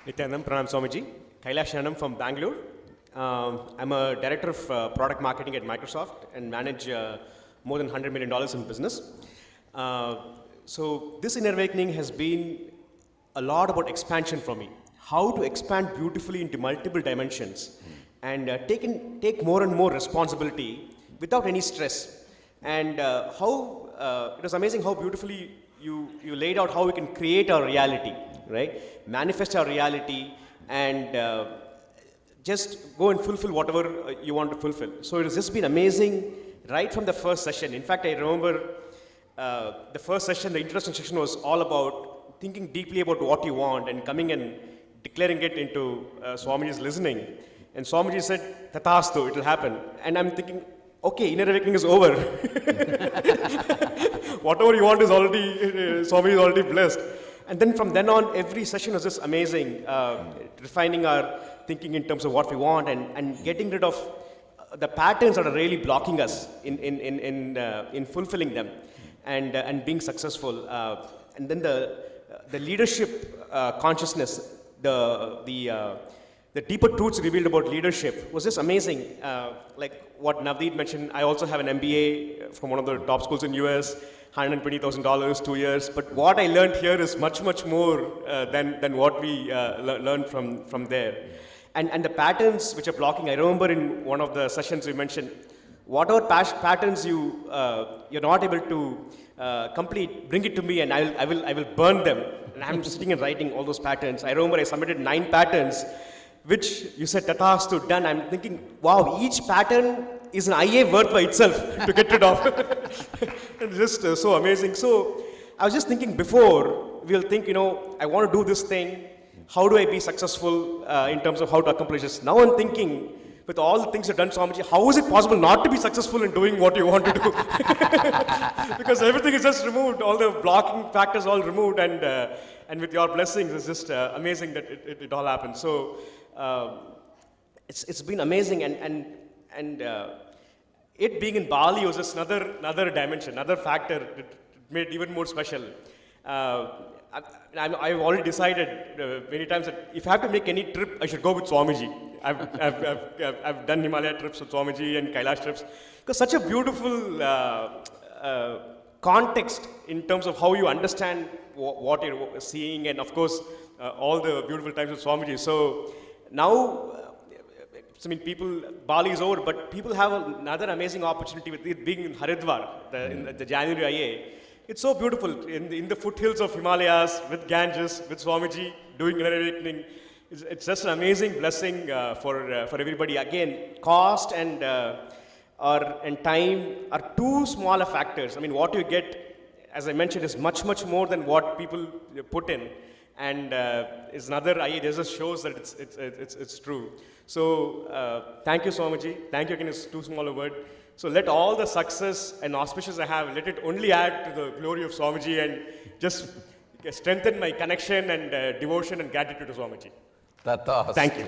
Nityanandam, Pranam Swamiji. Kailash Shanam from Bangalore. I'm a director of product marketing at Microsoft and manage more than $100 million in business. So this Inner Awakening has been a lot about expansion for me. How to expand beautifully into multiple dimensions and take more and more responsibility without any stress. And it was amazing how beautifully you laid out how we can create our reality, right? Manifest our reality and just go and fulfill whatever you want to fulfill. So it has just been amazing right from the first session. In fact, I remember the first session, the introduction session was all about thinking deeply about what you want and coming and declaring it into Swamiji's listening. And Swamiji said, Tathastu, it will happen. And I'm thinking, okay, Inner Awakening is over. Whatever you want is already, Swamiji is already blessed. And then from then on, every session was just amazing, refining our thinking in terms of what we want and getting rid of the patterns that are really blocking us in fulfilling them and being successful. And then the leadership consciousness, the deeper truths revealed about leadership was just amazing. Like what Navdeep mentioned, I also have an MBA from one of the top schools in US, $120,000, 2 years. But what I learned here is much, much more than what we learned from there. And the patterns which are blocking, I remember in one of the sessions we mentioned, whatever patterns you're not able to complete, bring it to me and I will burn them. And I'm sitting and writing all those patterns. I remember I submitted 9 patterns, which you said Tathastu done. I'm thinking, wow, each pattern is an IA worth by itself to get rid of. It's just so amazing. So I was just thinking before, we'll think, I want to do this thing. How do I be successful in terms of how to accomplish this? Now I'm thinking, with all the things you've done, Swamiji, how is it possible not to be successful in doing what you want to do? Because everything is just removed, all the blocking factors all removed, and with your blessings, it's just amazing that it all happened. So it's been amazing, and it being in Bali was just another dimension, another factor that made it even more special. I've already decided many times that if I have to make any trip, I should go with Swamiji. I've done Himalaya trips with Swamiji and Kailash trips. Because such a beautiful context in terms of how you understand what you're seeing, and of course, all the beautiful times with Swamiji. So now, Bali is over, but people have another amazing opportunity with it being in Haridwar, in the January IA. It's so beautiful in the foothills of Himalayas with Ganges, with Swamiji doing Inner Awakening. It's just an amazing blessing for everybody. Again, cost and time are two smaller factors. What you get, as I mentioned, is much, much more than what people put in. And is another IA. This just shows that it's true. So thank you, Swamiji. Thank you again. It's too small a word. So let all the success and auspicious I have, let it only add to the glory of Swamiji and just strengthen my connection and devotion and gratitude to Swamiji. That's awesome. Thank you.